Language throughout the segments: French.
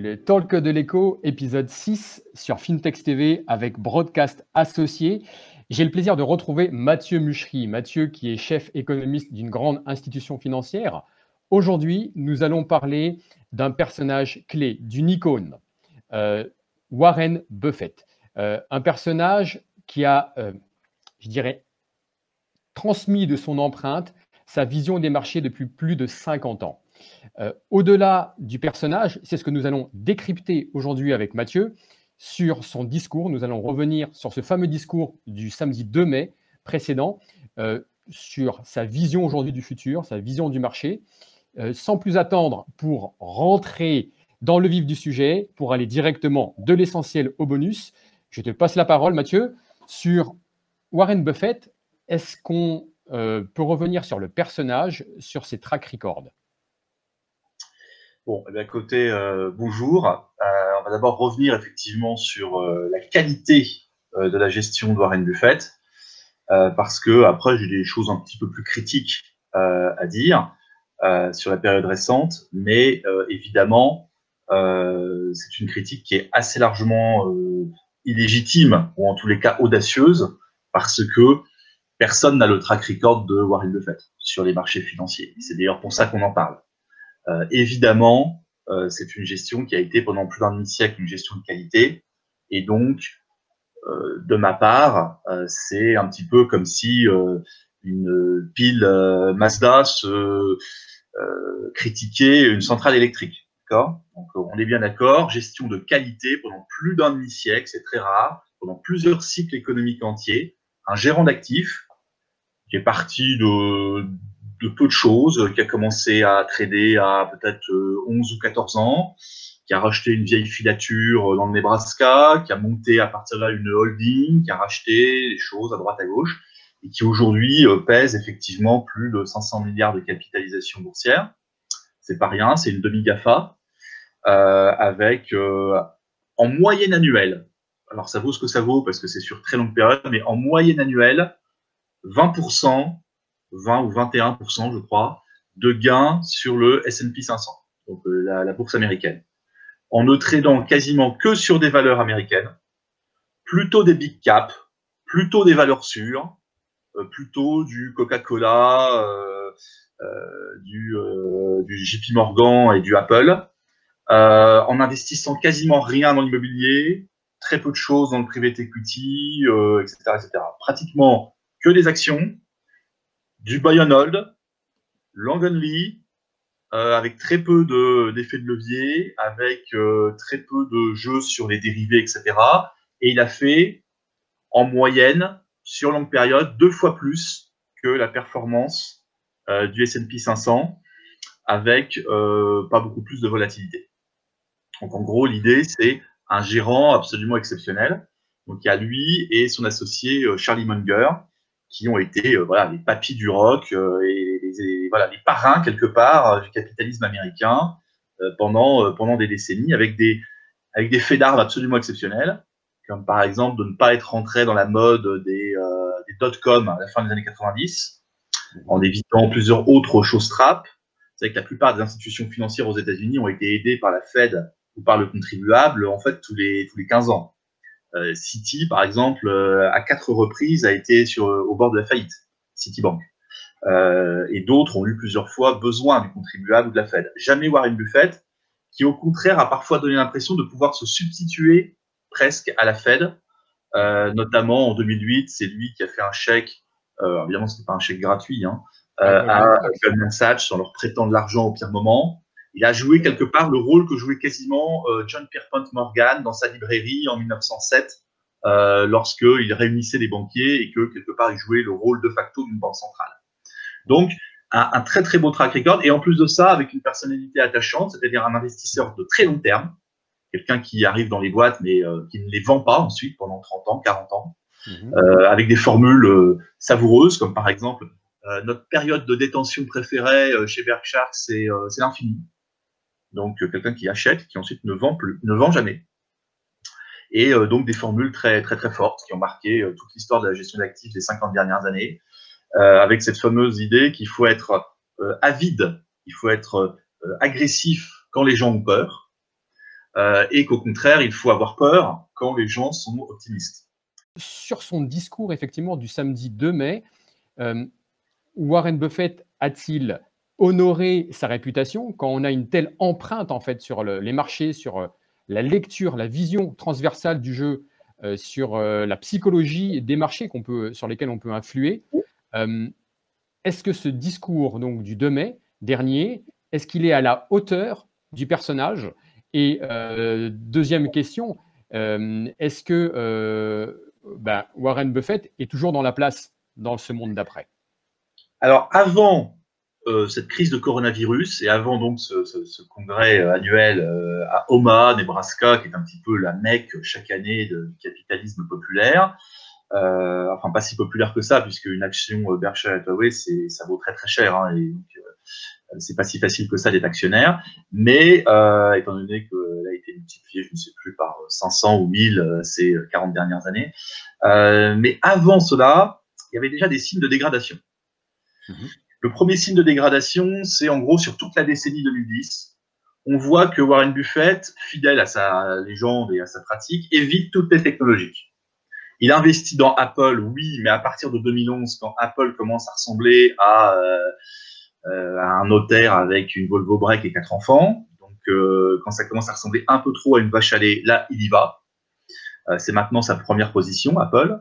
Le Talk de l'écho, épisode 6 sur Fintech TV avec Broadcast Associé. J'ai le plaisir de retrouver Mathieu Muchery. Mathieu qui est chef économiste d'une grande institution financière. Aujourd'hui, nous allons parler d'un personnage clé, d'une icône, Warren Buffett. Un personnage qui a, je dirais, transmis de son empreinte sa vision des marchés depuis plus de 50 ans. Au-delà du personnage, c'est ce que nous allons décrypter aujourd'hui avec Mathieu sur son discours. Nous allons revenir sur ce fameux discours du samedi 2 mai précédent, sur sa vision aujourd'hui du futur, sa vision du marché. Sans plus attendre, pour rentrer dans le vif du sujet, pour aller directement de l'essentiel au bonus, je te passe la parole, Mathieu, sur Warren Buffett. Est-ce qu'on peut revenir sur le personnage, sur ses track records? Bon, eh bien, écoutez, bonjour. On va d'abord revenir effectivement sur la qualité de la gestion de Warren Buffett, parce que après j'ai des choses un petit peu plus critiques à dire sur la période récente, mais évidemment c'est une critique qui est assez largement illégitime, ou en tous les cas audacieuse, parce que personne n'a le track record de Warren Buffett sur les marchés financiers. C'est d'ailleurs pour ça qu'on en parle. Évidemment, c'est une gestion qui a été pendant plus d'un demi-siècle une gestion de qualité, et donc, de ma part, c'est un petit peu comme si une pile Mazda se critiquait une centrale électrique. D'accord ? Donc, on est bien d'accord, gestion de qualité pendant plus d'un demi-siècle, c'est très rare, pendant plusieurs cycles économiques entiers, un gérant d'actifs qui est parti de peu de choses, qui a commencé à trader à peut-être 11 ou 14 ans, qui a racheté une vieille filature dans le Nebraska, qui a monté à partir de là une holding, qui a racheté des choses à droite à gauche, et qui aujourd'hui pèse effectivement plus de 500 milliards de capitalisation boursière. C'est pas rien, c'est une demi-GAFA, avec en moyenne annuelle, alors ça vaut ce que ça vaut parce que c'est sur très longue période, mais en moyenne annuelle, 20%, 20 ou 21%, je crois, de gains sur le S&P 500, donc la bourse américaine, en ne tradant quasiment que sur des valeurs américaines, plutôt des big caps, plutôt des valeurs sûres, plutôt du Coca-Cola, du JP Morgan et du Apple, en investissant quasiment rien dans l'immobilier, très peu de choses dans le private equity, etc., etc. Pratiquement que des actions, du buy and hold, long only, avec très peu d'effets de levier, avec très peu de jeux sur les dérivés, etc. Et il a fait, en moyenne, sur longue période, 2 fois plus que la performance du S&P 500, avec pas beaucoup plus de volatilité. Donc en gros, l'idée, c'est un gérant absolument exceptionnel. Donc il y a lui et son associé Charlie Munger, qui ont été voilà, les papis du rock et voilà, les parrains quelque part du capitalisme américain pendant des décennies, avec des faits d'armes absolument exceptionnels, comme par exemple de ne pas être rentré dans la mode des dot-com à la fin des années 90, en évitant plusieurs autres choses trappes. C'est vrai que la plupart des institutions financières aux États-Unis ont été aidées par la Fed ou par le contribuable, en fait, tous les 15 ans. Citi, par exemple, à 4 reprises, a été au bord de la faillite, Citibank. Et d'autres ont eu plusieurs fois besoin du contribuable ou de la Fed. Jamais Warren Buffett, qui au contraire a parfois donné l'impression de pouvoir se substituer presque à la Fed. Notamment en 2008, c'est lui qui a fait un chèque, évidemment ce n'était pas un chèque gratuit, hein, à Goldman Sachs en leur prêtant de l'argent au pire moment. Il a joué quelque part le rôle que jouait quasiment John Pierpont Morgan dans sa librairie en 1907, lorsqu'il réunissait les banquiers et que quelque part il jouait le rôle de facto d'une banque centrale. Donc un très très beau track record, et en plus de ça avec une personnalité attachante, c'est-à-dire un investisseur de très long terme, quelqu'un qui arrive dans les boîtes mais qui ne les vend pas ensuite pendant 30 ans, 40 ans, avec des formules savoureuses, comme par exemple notre période de détention préférée chez Berkshire, c'est l'infini. Donc quelqu'un qui achète, qui ensuite ne vend jamais. Et donc des formules très très très fortes qui ont marqué toute l'histoire de la gestion d'actifs des 50 dernières années, avec cette fameuse idée qu'il faut être avide, il faut être agressif quand les gens ont peur, et qu'au contraire, il faut avoir peur quand les gens sont optimistes. Sur son discours, effectivement, du samedi 2 mai, Warren Buffett a-t-il honoré sa réputation quand on a une telle empreinte en fait sur les marchés, sur la lecture, la vision transversale du jeu, sur la psychologie des marchés sur lesquels on peut influer. Est-ce que ce discours donc, du 2 mai dernier, est-ce qu'il est à la hauteur du personnage? Et deuxième question, est-ce que Warren Buffett est toujours dans la place dans ce monde d'après? Alors, avant cette crise de coronavirus et avant donc ce congrès annuel à Omaha, Nebraska, qui est un petit peu la Mecque chaque année du capitalisme populaire, enfin pas si populaire que ça, puisque une action Berkshire Hathaway, ça vaut très très cher, hein, et donc c'est pas si facile que ça d'être actionnaire, mais étant donné qu'elle a été multipliée, je ne sais plus, par 500 ou 1000 ces 40 dernières années, mais avant cela, il y avait déjà des signes de dégradation. Le premier signe de dégradation, c'est en gros sur toute la décennie 2010, on voit que Warren Buffett, fidèle à sa légende et à sa pratique, évite toutes les technologies. Il investit dans Apple, oui, mais à partir de 2011, quand Apple commence à ressembler à un notaire avec une Volvo Break et 4 enfants, donc quand ça commence à ressembler un peu trop à une vache à lait, là, il y va. C'est maintenant sa première position, Apple.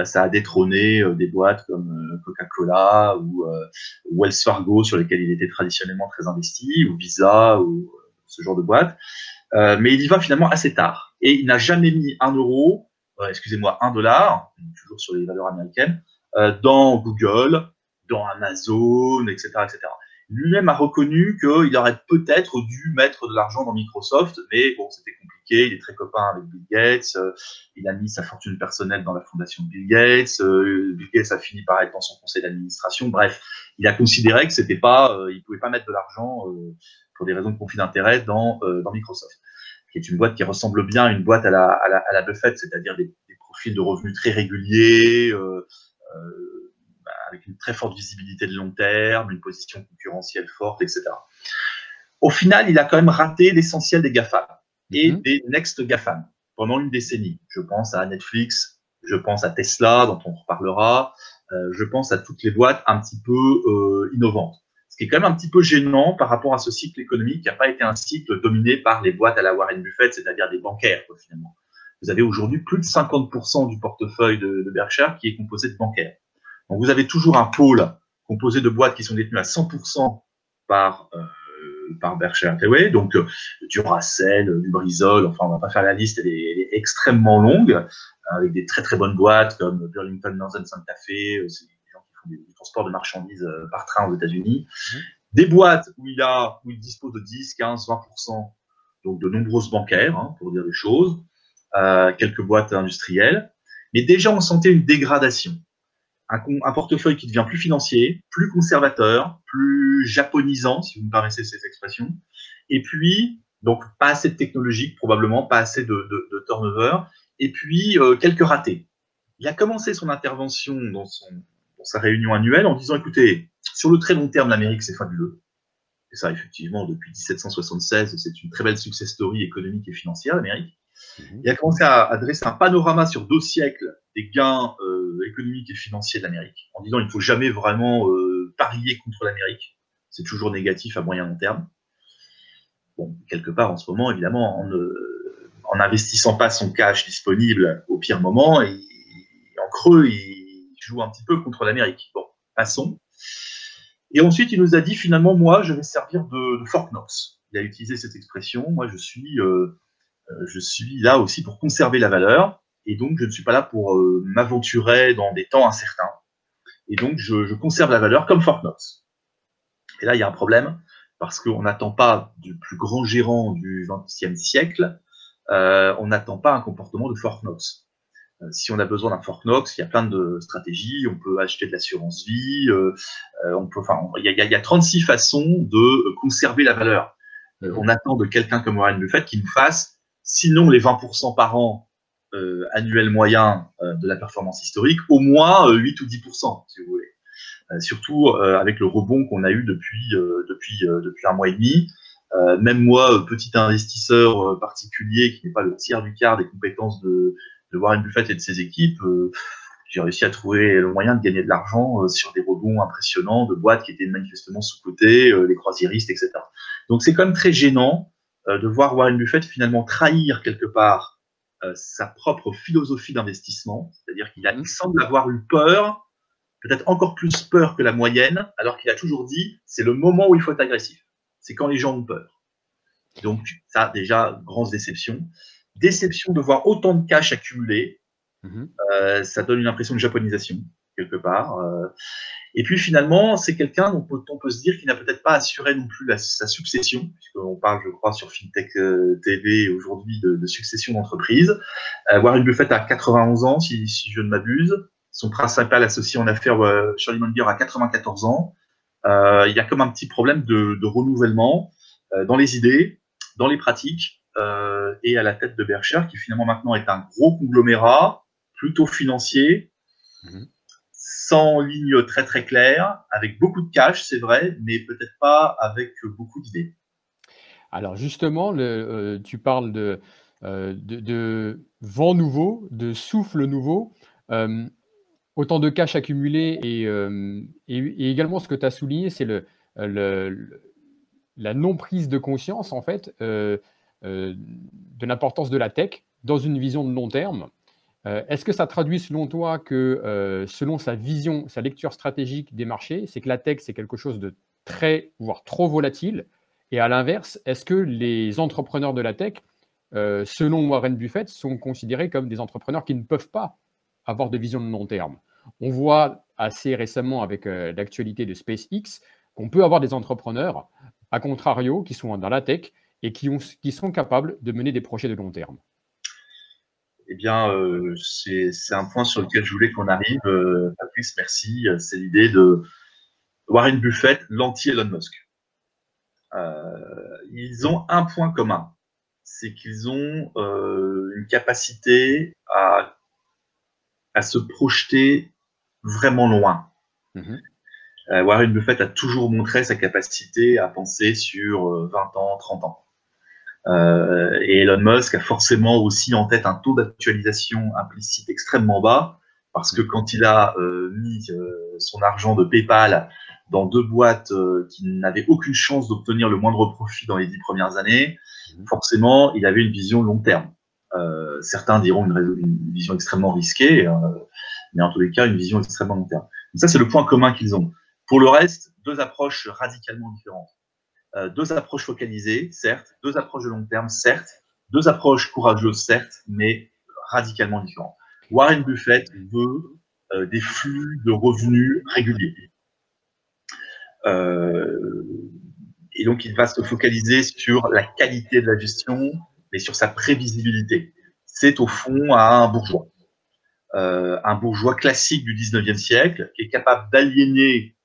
Ça a détrôné des boîtes comme Coca-Cola ou Wells Fargo, sur lesquelles il était traditionnellement très investi, ou Visa, ou ce genre de boîtes. Mais il y va finalement assez tard. Et il n'a jamais mis 1 euro, excusez-moi, 1 dollar, toujours sur les valeurs américaines, dans Google, dans Amazon, etc., etc. Lui-même a reconnu qu'il aurait peut-être dû mettre de l'argent dans Microsoft, mais bon, c'était compliqué. Il est très copain avec Bill Gates. Il a mis sa fortune personnelle dans la fondation de Bill Gates. Bill Gates a fini par être dans son conseil d'administration. Bref, il a considéré que c'était pas, il pouvait pas mettre de l'argent pour des raisons de conflit d'intérêt dans Microsoft, qui est une boîte qui ressemble bien à une boîte à la Buffett, c'est-à-dire des profils de revenus très réguliers, avec une très forte visibilité de long terme, une position concurrentielle forte, etc. Au final, il a quand même raté l'essentiel des GAFAM et des Next GAFAM pendant une décennie. Je pense à Netflix, je pense à Tesla, dont on reparlera, je pense à toutes les boîtes un petit peu innovantes. Ce qui est quand même un petit peu gênant par rapport à ce cycle économique qui n'a pas été un cycle dominé par les boîtes à la Warren Buffett, c'est-à-dire des bancaires, quoi, finalement. Vous avez aujourd'hui plus de 50% du portefeuille de Berkshire qui est composé de bancaires. Donc, vous avez toujours un pôle composé de boîtes qui sont détenues à 100% par Berkshire Hathaway, donc Duracell, Lubrizol, enfin, on ne va pas faire la liste, elle est extrêmement longue, avec des très très bonnes boîtes comme Burlington Northern Santa Fe, c'est des gens qui font du transport de marchandises par train aux États-Unis. Des boîtes où il dispose de 10, 15, 20%, donc de nombreuses bancaires, hein, pour dire les choses, quelques boîtes industrielles, mais déjà on sentait une dégradation. Un portefeuille qui devient plus financier, plus conservateur, plus japonisant, si vous me permettez cette expression, et puis, donc pas assez de technologique, probablement, pas assez de turnover, et puis quelques ratés. Il a commencé son intervention dans sa réunion annuelle en disant, écoutez, sur le très long terme, l'Amérique, c'est fabuleux. Et ça, effectivement, depuis 1776, c'est une très belle success story économique et financière, l'Amérique. Il a commencé à dresser un panorama sur 2 siècles des gains économiques et financiers de l'Amérique, en disant qu'il ne faut jamais vraiment parier contre l'Amérique. C'est toujours négatif à moyen long terme. Bon, quelque part, en ce moment, évidemment, en n'investissant pas son cash disponible au pire moment, et en creux, il joue un petit peu contre l'Amérique. Bon, passons. Et ensuite, il nous a dit, finalement, moi, je vais servir de Fort Knox. Il a utilisé cette expression. Moi, je suis là aussi pour conserver la valeur, et donc je ne suis pas là pour m'aventurer dans des temps incertains. Et donc, je conserve la valeur comme Fort Knox. Et là, il y a un problème, parce qu'on n'attend pas du plus grand gérant du XXe siècle, on n'attend pas un comportement de Fort Knox. Si on a besoin d'un Fort Knox, il y a plein de stratégies. On peut acheter de l'assurance vie. Il y a 36 façons de conserver la valeur. On attend de quelqu'un comme Warren Buffett qui nous fasse, sinon les 20% par an annuel moyen de la performance historique, au moins 8 ou 10%, si vous voulez. Surtout avec le rebond qu'on a eu depuis 1 mois et demi. Même moi, petit investisseur particulier qui n'est pas le tiers du quart des compétences de Warren Buffett et de ses équipes, j'ai réussi à trouver le moyen de gagner de l'argent sur des rebonds impressionnants de boîtes qui étaient manifestement sous-cotées, les croisiéristes, etc. Donc c'est quand même très gênant de voir Warren Buffett finalement trahir quelque part sa propre philosophie d'investissement, c'est-à-dire qu'il semble avoir eu peur, peut-être encore plus peur que la moyenne, alors qu'il a toujours dit c'est le moment où il faut être agressif. C'est quand les gens ont peur. Donc ça, déjà, grosse déception. Déception de voir autant de cash accumulé. Ça donne une impression de japonisation, quelque part. Et puis finalement, c'est quelqu'un dont on peut se dire qu'il n'a peut-être pas assuré non plus sa succession, puisqu'on parle, je crois, sur FinTech TV aujourd'hui de succession d'entreprise. Warren Buffett a 91 ans, si je ne m'abuse. Son principal associé en affaires, Charlie Munger, a 94 ans. Il y a comme un petit problème de renouvellement dans les idées, dans les pratiques, et à la tête de Berkshire, qui finalement maintenant est un gros conglomérat, plutôt financier, sans ligne très très claire, avec beaucoup de cash, c'est vrai, mais peut-être pas avec beaucoup d'idées. Alors justement, tu parles de vent nouveau, de souffle nouveau. Autant de cash accumulé et également ce que tu as souligné, c'est la non-prise de conscience en fait de l'importance de la tech dans une vision de long terme. Est-ce que ça traduit selon toi que selon sa vision, sa lecture stratégique des marchés, c'est que la tech c'est quelque chose de très, voire trop volatile, et à l'inverse, est-ce que les entrepreneurs de la tech, selon Warren Buffett, sont considérés comme des entrepreneurs qui ne peuvent pas avoir de vision de long terme? On voit assez récemment avec l'actualité de SpaceX qu'on peut avoir des entrepreneurs, à contrario, qui sont dans la tech et qui sont capables de mener des projets de long terme. Eh bien, c'est un point sur lequel je voulais qu'on arrive. Patrice, merci. C'est l'idée de Warren Buffett, l'anti-Elon Musk. Ils ont un point commun, c'est qu'ils ont une capacité à se projeter vraiment loin. Warren Buffett a toujours montré sa capacité à penser sur 20 ans, 30 ans. Et Elon Musk a forcément aussi en tête un taux d'actualisation implicite extrêmement bas, parce que quand il a mis son argent de PayPal dans deux boîtes qui n'avaient aucune chance d'obtenir le moindre profit dans les 10 premières années, forcément, il avait une vision long terme. Certains diront une vision extrêmement risquée, mais en tous les cas, une vision extrêmement long terme. Donc ça, c'est le point commun qu'ils ont. Pour le reste, deux approches radicalement différentes. Deux approches focalisées, certes, deux approches de long terme, certes, deux approches courageuses, certes, mais radicalement différentes. Warren Buffett veut des flux de revenus réguliers. Et donc, il va se focaliser sur la qualité de la gestion, mais sur sa prévisibilité. C'est au fond un bourgeois classique du 19e siècle, qui est capable d'aliéner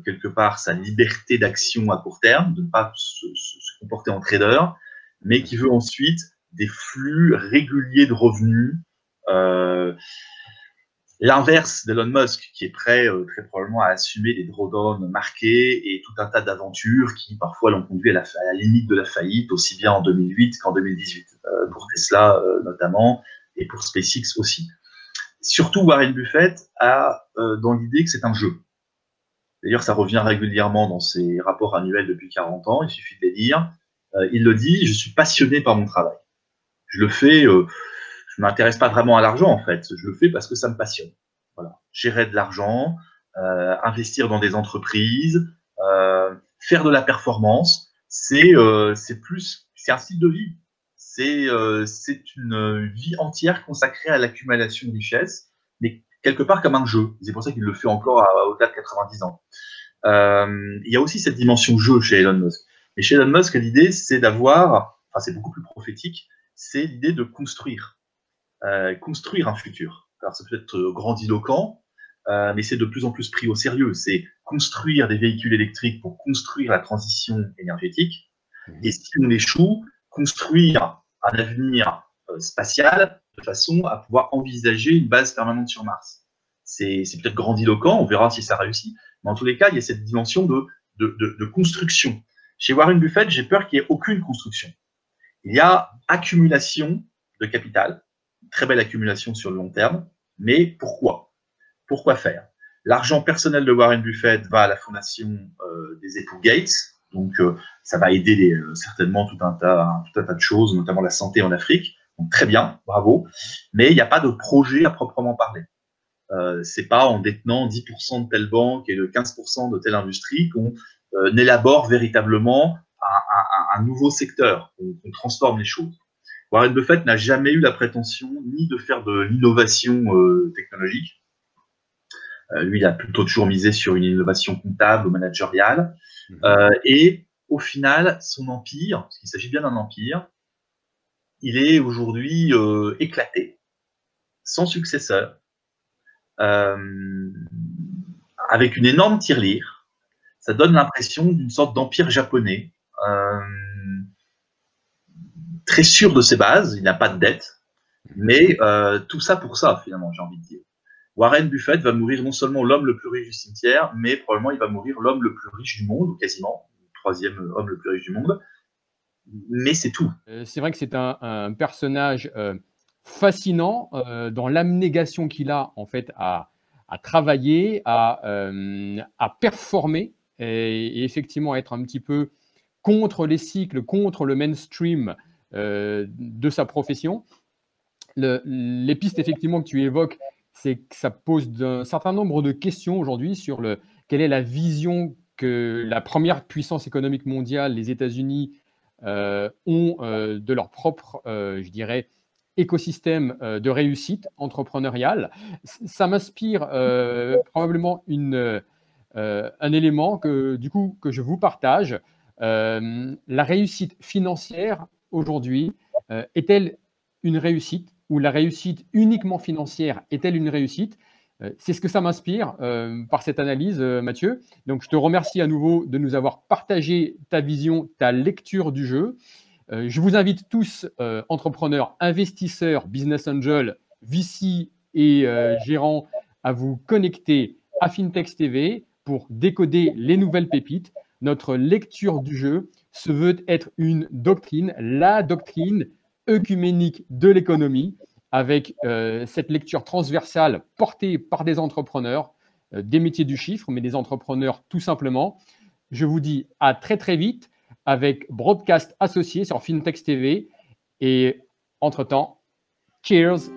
quelque part sa liberté d'action à court terme, de ne pas se comporter en trader, mais qui veut ensuite des flux réguliers de revenus. L'inverse d'Elon Musk, qui est prêt très probablement à assumer des drawdowns marqués et tout un tas d'aventures qui parfois l'ont conduit à la limite de la faillite, aussi bien en 2008 qu'en 2018, pour Tesla notamment, et pour SpaceX aussi. Surtout, Warren Buffett a dans l'idée que c'est un jeu. D'ailleurs, ça revient régulièrement dans ses rapports annuels depuis 40 ans, il suffit de les lire. Il le dit, je suis passionné par mon travail. Je le fais, je ne m'intéresse pas vraiment à l'argent en fait, je le fais parce que ça me passionne. Voilà. Gérer de l'argent, investir dans des entreprises, faire de la performance, c'est un style de vie. C'est une vie entière consacrée à l'accumulation de richesses, mais quelque part comme un jeu. C'est pour ça qu'il le fait encore au-delà de 90 ans. Il y a aussi cette dimension jeu chez Elon Musk. Mais chez Elon Musk, l'idée, c'est d'avoir, enfin c'est beaucoup plus prophétique, c'est l'idée de construire un futur. Alors ça peut être grandiloquent, mais c'est de plus en plus pris au sérieux. C'est construire des véhicules électriques pour construire la transition énergétique. Et si on échoue, construire un avenir spatial de façon à pouvoir envisager une base permanente sur Mars. C'est peut-être grandiloquent, on verra si ça réussit, mais en tous les cas, il y a cette dimension de construction. Chez Warren Buffett, j'ai peur qu'il n'y ait aucune construction. Il y a accumulation de capital, très belle accumulation sur le long terme, mais pourquoi? Pourquoi faire? L'argent personnel de Warren Buffett va à la fondation des époux Gates, donc ça va aider certainement tout un tas de choses, notamment la santé en Afrique. Donc très bien, bravo, mais il n'y a pas de projet à proprement parler. C'est pas en détenant 10% de telle banque et de 15% de telle industrie qu'on élabore véritablement un nouveau secteur, qu'on transforme les choses. Warren Buffett n'a jamais eu la prétention ni de faire de l'innovation technologique. Lui, il a plutôt toujours misé sur une innovation comptable ou managériale. Et au final, son empire, parce qu'il s'agit bien d'un empire, il est aujourd'hui éclaté, sans successeur, avec une énorme tirelire. Ça donne l'impression d'une sorte d'empire japonais, très sûr de ses bases, il n'a pas de dette, mais tout ça pour ça, finalement, j'ai envie de dire. Warren Buffett va mourir non seulement l'homme le plus riche du cimetière, mais probablement il va mourir l'homme le plus riche du monde, ou quasiment, le troisième homme le plus riche du monde. Mais c'est tout. C'est vrai que c'est un personnage fascinant dans l'abnégation qu'il a en fait à travailler, à performer et effectivement être un petit peu contre les cycles, contre le mainstream de sa profession. Les pistes effectivement que tu évoques, c'est que ça pose un certain nombre de questions aujourd'hui sur quelle est la vision que la première puissance économique mondiale, les États-Unis, ont de leur propre, je dirais, écosystème de réussite entrepreneuriale. Ça m'inspire probablement un élément que je vous partage. La réussite financière aujourd'hui est-elle une réussite ou la réussite uniquement financière est-elle une réussite? C'est ce que ça m'inspire par cette analyse, Mathieu. Donc, je te remercie à nouveau de nous avoir partagé ta vision, ta lecture du jeu. Je vous invite tous, entrepreneurs, investisseurs, business angels, VC et gérants, à vous connecter à Fintech TV pour décoder les nouvelles pépites. Notre lecture du jeu se veut être une doctrine, la doctrine œcuménique de l'économie, avec cette lecture transversale portée par des entrepreneurs, des métiers du chiffre, mais des entrepreneurs tout simplement. Je vous dis à très très vite avec Broadcast associé sur Fintech TV. Et entre-temps, cheers!